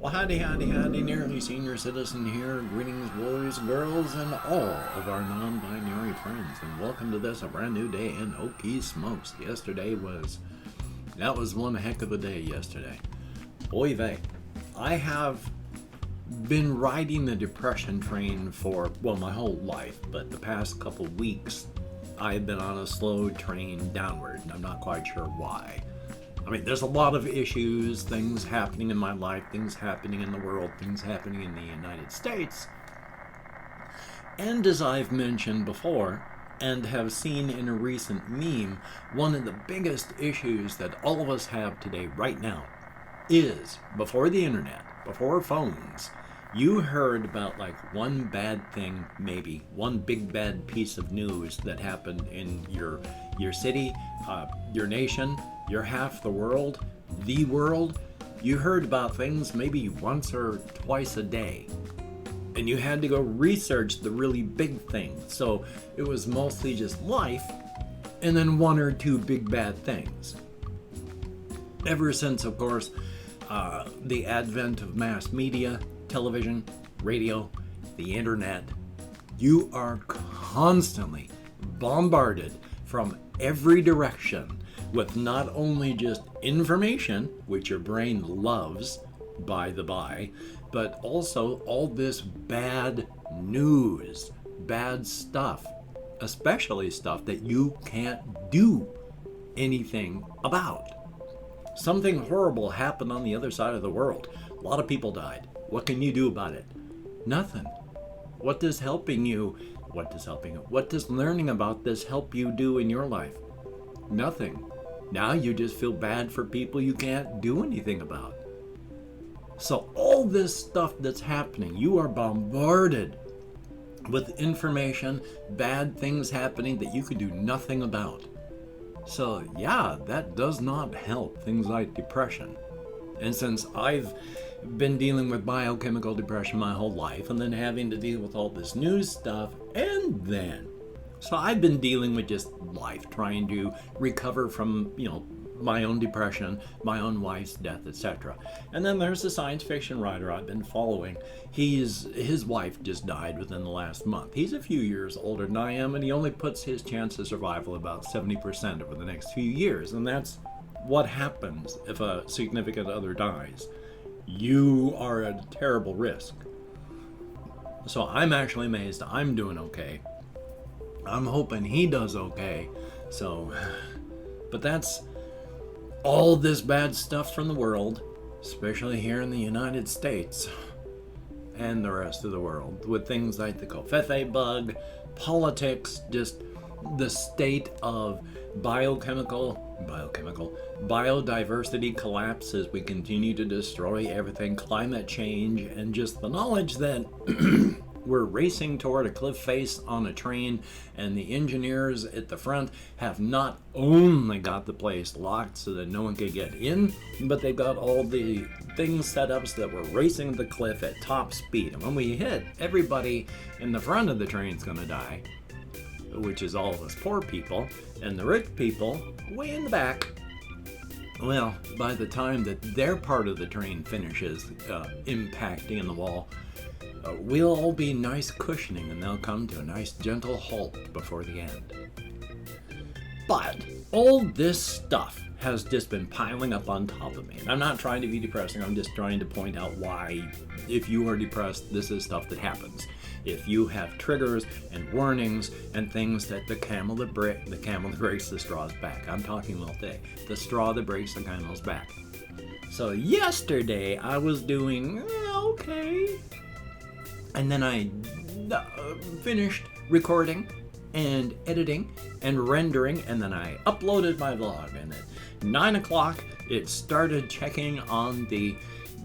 Well, howdy, nearly senior citizen here. Greetings, boys, girls, and all of our non-binary friends, and welcome to this, a brand new day in HOKEY smokes. That was one heck of a day yesterday. Oy vey. I have been riding the depression train for, well, my whole life, but the past couple weeks, I've been on a slow train downward, and I'm not quite sure why. I mean, there's a lot of issues, things happening in my life, things happening in the world, things happening in the United States. And as I've mentioned before, and have seen in a recent meme, one of the biggest issues that all of us have today, right now, is, before the internet, before phones, you heard about like one bad thing, maybe, one big bad piece of news that happened in your city, your nation, your half the world, the world. You heard about things maybe once or twice a day. And you had to go research the really big thing. So it was mostly just life, and then one or two big bad things. Ever since, of course, the advent of mass media, television, radio, the internet, you are constantly bombarded from every direction with not only just information, which your brain loves, by the by, but also all this bad news, bad stuff, especially stuff that you can't do anything about. Something horrible happened on the other side of the world. A lot of people died. What can you do about it? Nothing. What does learning about this help you do in your life? Nothing. Now you just feel bad for people you can't do anything about. So all this stuff that's happening, you are bombarded with information, bad things happening that you can do nothing about. So yeah, that does not help things like depression. And since I've been dealing with biochemical depression my whole life, and then having to deal with all this news stuff, so I've been dealing with just life, trying to recover from, my own depression, my own wife's death, etc. And then there's a science fiction writer I've been following. His wife just died within the last month. He's a few years older than I am, and he only puts his chance of survival about 70% over the next few years. And that's what happens if a significant other dies. You are at a terrible risk. So I'm actually amazed I'm doing okay. I'm hoping he does okay. But that's all this bad stuff from the world, especially here in the United States and the rest of the world, with things like the covfefe bug, politics, just the state of biodiversity collapse as we continue to destroy everything, climate change, and just the knowledge that we're racing toward a cliff face on a train, and the engineers at the front have not only got the place locked so that no one can get in, but they've got all the things set up so that we're racing the cliff at top speed. And when we hit, everybody in the front of the train's gonna die, which is all of us poor people, and the rich people way in the back. Well, by the time that their part of the train finishes impacting in the wall, we'll all be nice cushioning, and they'll come to a nice gentle halt before the end. But all this stuff has just been piling up on top of me. And I'm not trying to be depressing, I'm just trying to point out why, if you are depressed, this is stuff that happens. If you have triggers and warnings and things that the camel that breaks the straw's back. I'm talking all day. The straw that breaks the camel's back. So yesterday I was doing okay. And then I finished recording and editing and rendering, and then I uploaded my vlog. And at 9 o'clock, it started checking on the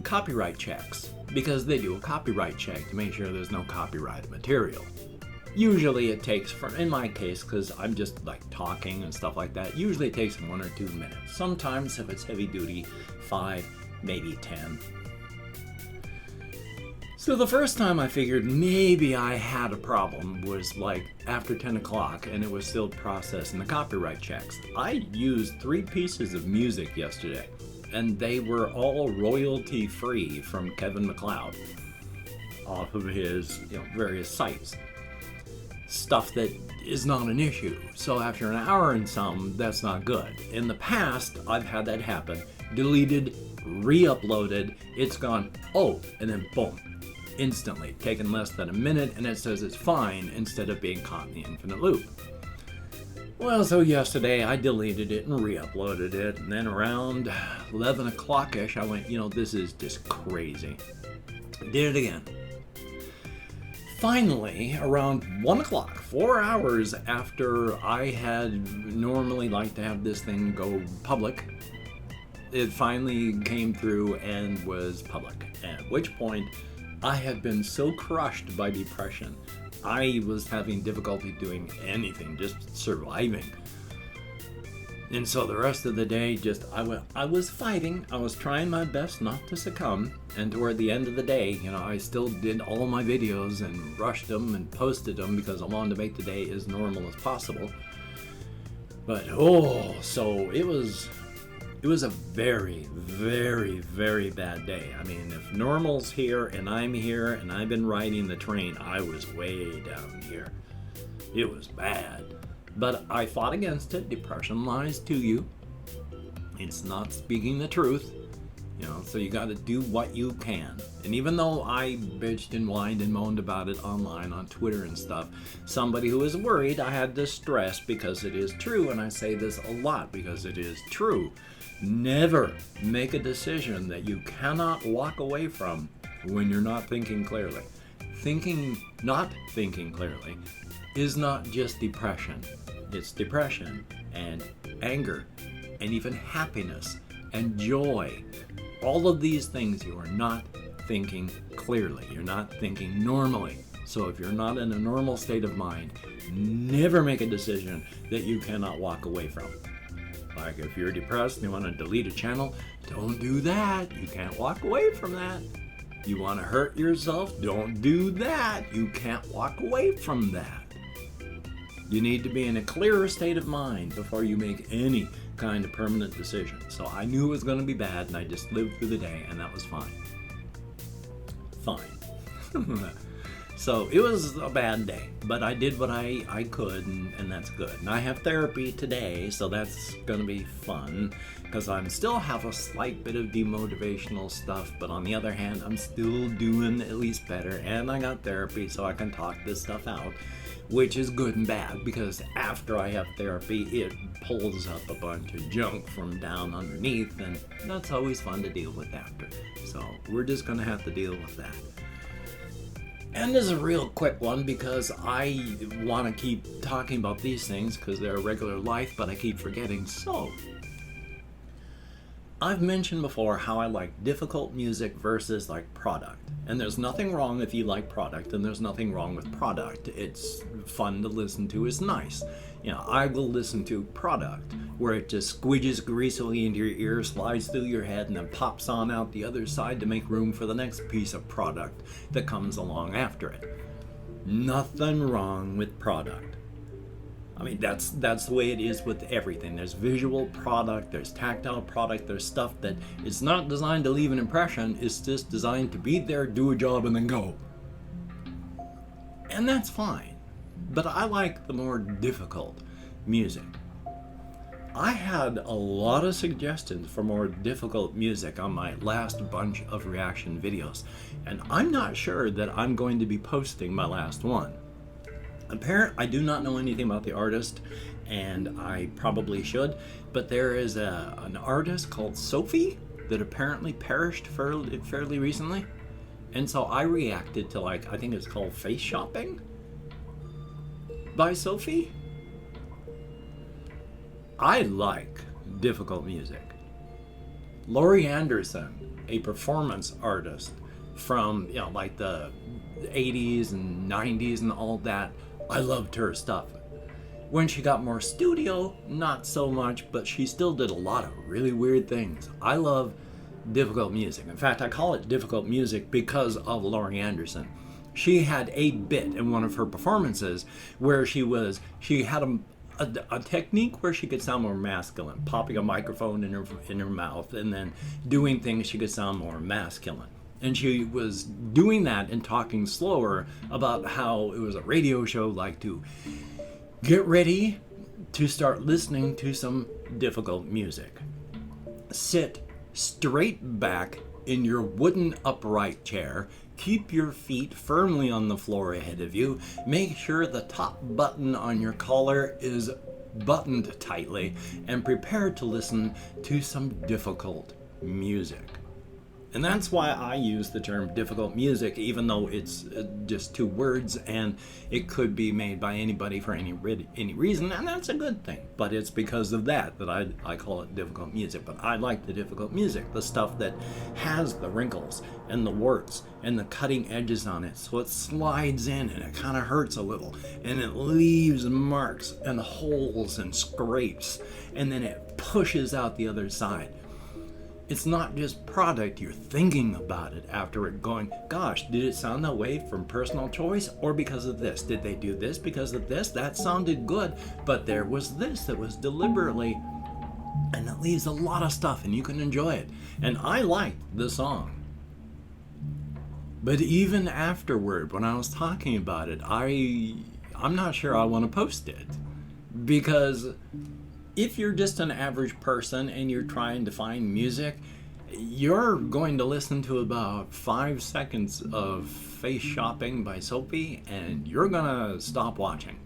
copyright checks, because they do a copyright check to make sure there's no copyrighted material. Usually it takes, in my case, because I'm just like talking and stuff like that, usually it takes 1 or 2 minutes. Sometimes if it's heavy duty, 5, maybe 10. So the first time I figured maybe I had a problem was like after 10 o'clock, and it was still processing the copyright checks. I used 3 pieces of music yesterday, and they were all royalty free from Kevin MacLeod off of his various sites. Stuff that is not an issue. So after an hour and some, that's not good. In the past, I've had that happen. Deleted, re-uploaded, it's gone, oh, and then boom, instantly. Taken less than a minute, and it says it's fine instead of being caught in the infinite loop. Well, so yesterday I deleted it and re-uploaded it, and then around 11 o'clock-ish, I went, this is just crazy. Did it again. Finally, around 1 o'clock, 4 hours after I had normally liked to have this thing go public, it finally came through and was public. At which point, I had been so crushed by depression, I was having difficulty doing anything, just surviving. And so the rest of the day, I was fighting. I was trying my best not to succumb. And toward the end of the day, I still did all my videos and rushed them and posted them because I wanted to make the day as normal as possible. But so it was a very, very, very bad day. I mean, if normal's here and I'm here and I've been riding the train, I was way down here. It was bad. But I fought against it. Depression lies to you. It's not speaking the truth. So you got to do what you can. And even though I bitched and whined and moaned about it online on Twitter and stuff, somebody who was worried, I had to stress because it is true. And I say this a lot because it is true. Never make a decision that you cannot walk away from when you're not thinking clearly. Not thinking clearly is not just depression. It's depression and anger and even happiness and joy. All of these things you are not thinking clearly. You're not thinking normally. So if you're not in a normal state of mind, never make a decision that you cannot walk away from. Like if you're depressed and you want to delete a channel, don't do that. You can't walk away from that. You want to hurt yourself? Don't do that. You can't walk away from that. You need to be in a clearer state of mind before you make any kind of permanent decision. So I knew it was going to be bad, and I just lived through the day, and that was fine. So it was a bad day, but I did what I could, and that's good. And I have therapy today, so that's going to be fun, because I still have a slight bit of demotivational stuff, but on the other hand, I'm still doing at least better, and I got therapy, so I can talk this stuff out, which is good and bad, because after I have therapy, it pulls up a bunch of junk from down underneath, and that's always fun to deal with after. So we're just going to have to deal with that. And this is a real quick one because I want to keep talking about these things because they're a regular life, but I keep forgetting. So, I've mentioned before how I like difficult music versus like product. And there's nothing wrong if you like product, and there's nothing wrong with product. It's fun to listen to, it's nice. I will listen to product where it just squidges greasily into your ear, slides through your head, and then pops on out the other side to make room for the next piece of product that comes along after it. Nothing wrong with product. I mean, that's the way it is with everything. There's visual product, there's tactile product, there's stuff that is not designed to leave an impression, it's just designed to be there, do a job, and then go. And that's fine. But I like the more difficult music. I had a lot of suggestions for more difficult music on my last bunch of reaction videos, and I'm not sure that I'm going to be posting my last one. I do not know anything about the artist, and I probably should, but there is an artist called Sophie that apparently perished fairly recently, and so I reacted to I think it's called Face Shopping by Sophie. I like difficult music. Laurie Anderson, a performance artist from the 80s and 90s and all that, I loved her stuff. When she got more studio, not so much, but she still did a lot of really weird things. I love difficult music. In fact, I call it difficult music because of Laurie Anderson. She had a bit in one of her performances where she had a technique where she could sound more masculine, popping a microphone in her mouth and then doing things she could sound more masculine. And she was doing that and talking slower about how it was a radio show, like to get ready to start listening to some difficult music. Sit straight back in your wooden upright chair. Keep your feet firmly on the floor ahead of you. Make sure the top button on your collar is buttoned tightly, and prepare to listen to some difficult music. And that's why I use the term difficult music, even though it's just two words and it could be made by anybody for any reason, and that's a good thing. But it's because of that I call it difficult music. But I like the difficult music, the stuff that has the wrinkles and the warts and the cutting edges on it, so it slides in and it kind of hurts a little, and it leaves marks and holes and scrapes, and then it pushes out the other side. It's not just product, you're thinking about it after it, going, gosh, did it sound that way from personal choice or because of this? Did they do this because of this? That sounded good, but there was this that was deliberately, and it leaves a lot of stuff and you can enjoy it. And I liked the song. But even afterward, when I was talking about it, I'm not sure I want to post it, because if you're just an average person and you're trying to find music, you're going to listen to about 5 seconds of Face Shopping by Sophie and you're gonna stop watching.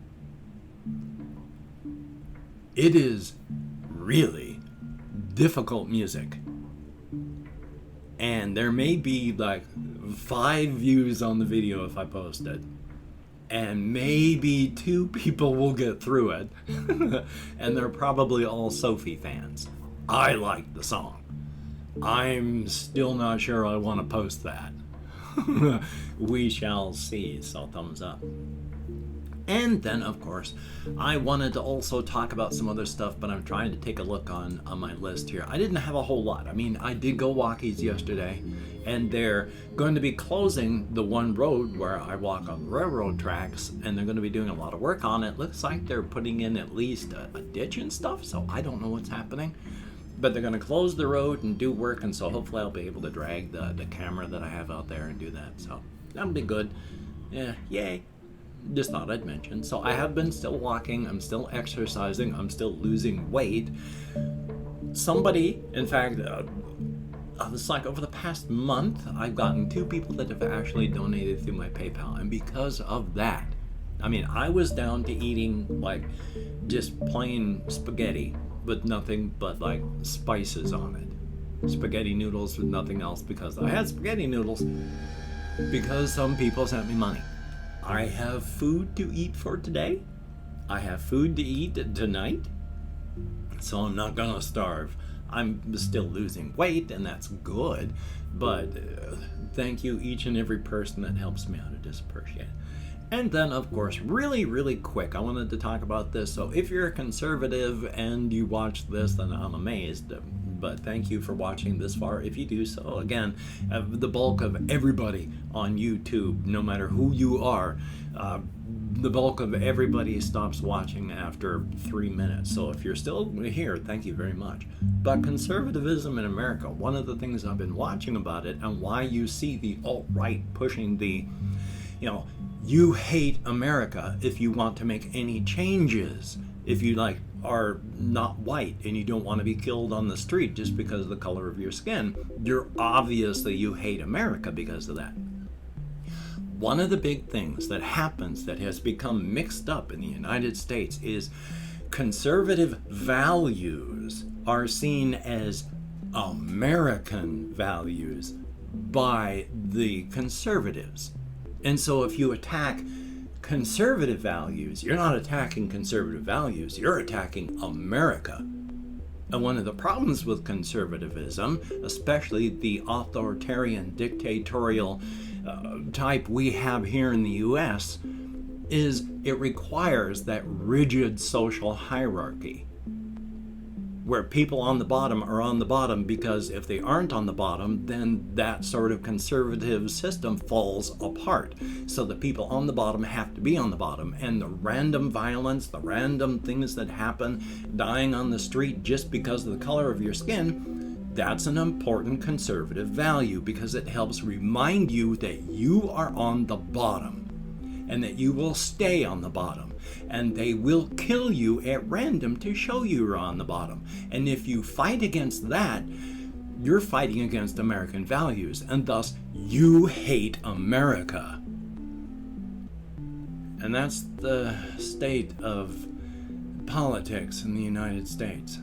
It is really difficult music. And there may be like 5 views on the video if I post it. And maybe 2 people will get through it. And they're probably all Sophie fans. I like the song. I'm still not sure I want to post that. We shall see, so thumbs up. And then, of course, I wanted to also talk about some other stuff, but I'm trying to take a look on my list here. I didn't have a whole lot. I mean, I did go walkies yesterday, and they're going to be closing the one road where I walk on railroad tracks, and they're going to be doing a lot of work on it. Looks like they're putting in at least a ditch and stuff, so I don't know what's happening. But they're going to close the road and do work, and so hopefully I'll be able to drag the camera that I have out there and do that. So that'll be good. Yeah, yay. Just thought I'd mention. So I have been still walking, I'm still exercising, I'm still losing weight. Somebody, in fact, it's like over the past month, I've gotten 2 people that have actually donated through my PayPal. And because of that, I mean, I was down to eating like just plain spaghetti with nothing but like spices on it. Spaghetti noodles with nothing else, because I had spaghetti noodles because some people sent me money. I have food to eat for today. I have food to eat tonight. So I'm not gonna starve. I'm still losing weight, and that's good. But thank you, each and every person that helps me out. I just appreciate it. And then, of course, really, really quick, I wanted to talk about this. So if you're a conservative and you watch this, then I'm amazed. But thank you for watching this far. If you do so, again, the bulk of everybody on YouTube, no matter who you are, the bulk of everybody stops watching after 3 minutes. So if you're still here, thank you very much. But conservatism in America, one of the things I've been watching about it, and why you see the alt-right pushing the, you hate America if you want to make any changes. If you are not white and you don't want to be killed on the street just because of the color of your skin, you hate America because of that. One of the big things that happens that has become mixed up in the United States is conservative values are seen as American values by the conservatives. And so if you attack conservative values, you're not attacking conservative values, you're attacking America. And one of the problems with conservatism, especially the authoritarian dictatorial type we have here in the US, is it requires that rigid social hierarchy. where people on the bottom are on the bottom because if they aren't on the bottom, then that sort of conservative system falls apart. So the people on the bottom have to be on the bottom, and the random violence, the random things that happen, dying on the street just because of the color of your skin, that's an important conservative value because it helps remind you that you are on the bottom and that you will stay on the bottom. And they will kill you at random to show you're on the bottom. And if you fight against that, you're fighting against American values, and thus you hate America. And that's the state of politics in the United States.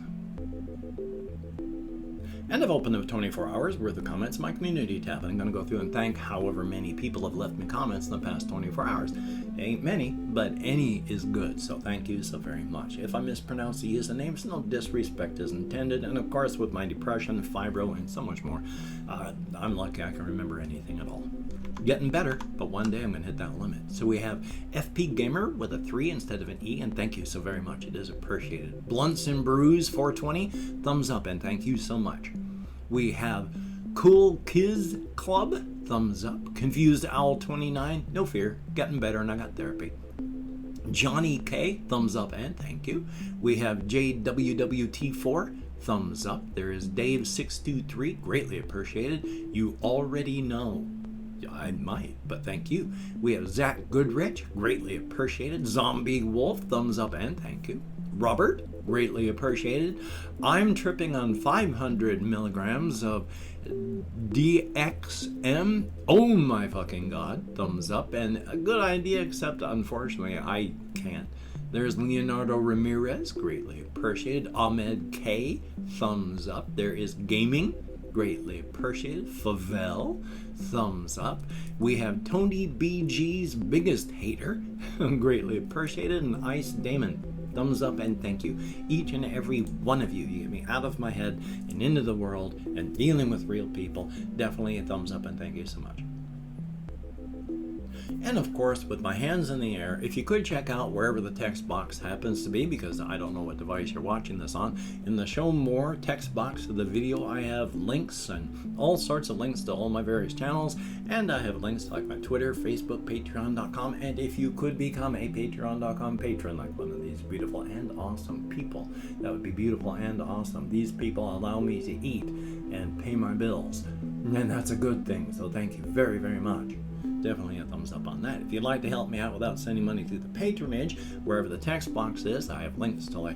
And I've opened up 24 hours worth of comments in my community tab, and I'm going to go through and thank however many people have left me comments in the past 24 hours. Ain't many, but any is good, so thank you so very much. If I mispronounce the usernames, no disrespect is intended, and of course with my depression, fibro, and so much more, I'm lucky I can remember anything at all. Getting better, but one day I'm going to hit that limit. So we have FP Gamer with a 3 instead of an E, and thank you so very much. It is appreciated. Blunts and Brews 420, thumbs up, and thank you so much. We have Cool Kids Club, thumbs up. Confused Owl 29, no fear, getting better, and I got therapy. Johnny K, thumbs up, and thank you. We have JWWT4, thumbs up. There is Dave 623, greatly appreciated. You already know. I might, but thank you. We have Zach Goodrich, greatly appreciated. Zombie Wolf, thumbs up, and thank you. Robert, greatly appreciated. I'm tripping on 500 milligrams of DXM. Oh my fucking god, thumbs up, and a good idea, except unfortunately I can't. There's Leonardo Ramirez, greatly appreciated. Ahmed K, thumbs up. There is Gaming, greatly appreciated. Favel, thumbs up. We have Tony BG's biggest hater, greatly appreciated. And Ice Damon, thumbs up, and thank you. Each and every one of you. You get me out of my head and into the world and dealing with real people. Definitely a thumbs up, and thank you so much. And of course, with my hands in the air, if you could check out wherever the text box happens to be, because I don't know what device you're watching this on, in the show more text box of the video, I have links and all sorts of links to all my various channels, and I have links to like my Twitter, Facebook, Patreon.com, and if you could become a Patreon.com patron like one of these beautiful and awesome people, that would be beautiful and awesome. These people allow me to eat and pay my bills, and that's a good thing, so thank you very, very much. Definitely a thumbs up on that. If you'd like to help me out without sending money through the patronage, wherever the text box is, I have links to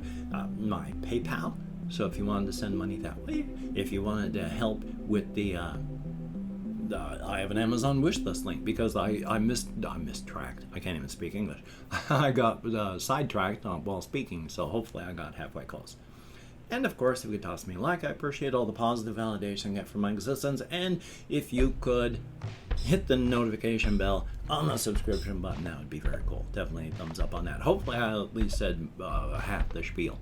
my PayPal. So if you wanted to send money that way, if you wanted to help with the I have an Amazon wishlist link because I mistracked. I can't even speak English. I got sidetracked while speaking, so hopefully I got halfway close. And of course, if you could toss me a like, I appreciate all the positive validation I get from my existence. And if you could hit the notification bell on the subscription button, that would be very cool. Definitely a thumbs up on that. Hopefully I at least said half the spiel.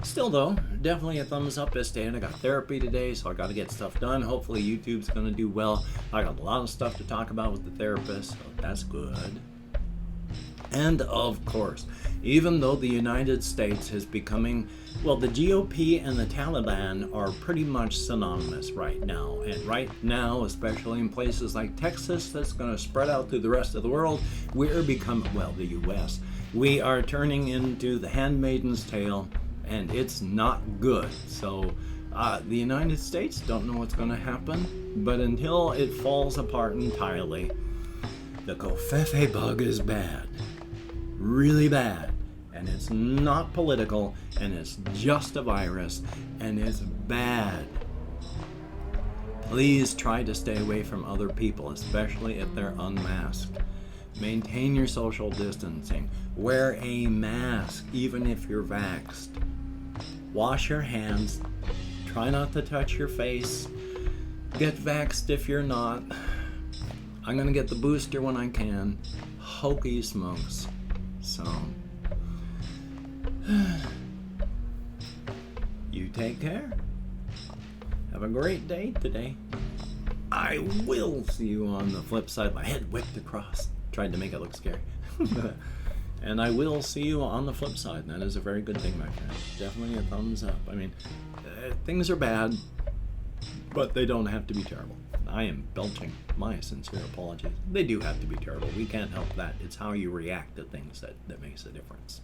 Still though, definitely a thumbs up this day. And I got therapy today, so I got to get stuff done. Hopefully YouTube's going to do well. I got a lot of stuff to talk about with the therapist, so that's good. And of course, even though the United States is becoming, well, the GOP and the Taliban are pretty much synonymous right now. And right now, especially in places like Texas, that's going to spread out through the rest of the world, we're becoming, well, the U.S., we are turning into the handmaiden's tale, and it's not good. So the United States don't know what's going to happen, but until it falls apart entirely, the covfefe bug is bad. Really bad, and it's not political, and it's just a virus, and it's bad. Please try to stay away from other people, especially if they're unmasked. Maintain your social distancing. Wear a mask, even if you're vaxxed. Wash your hands. Try not to touch your face. Get vaxxed if you're not. I'm gonna get the booster when I can. Hokey smokes. So, you take care. Have a great day today. I will see you on the flip side. My head whipped across. Tried to make it look scary. And I will see you on the flip side. That is a very good thing, my friend. Definitely a thumbs up. I mean, things are bad, but they don't have to be terrible. I am belching my sincere apologies. They do have to be terrible. We can't help that. It's how you react to things that makes a difference.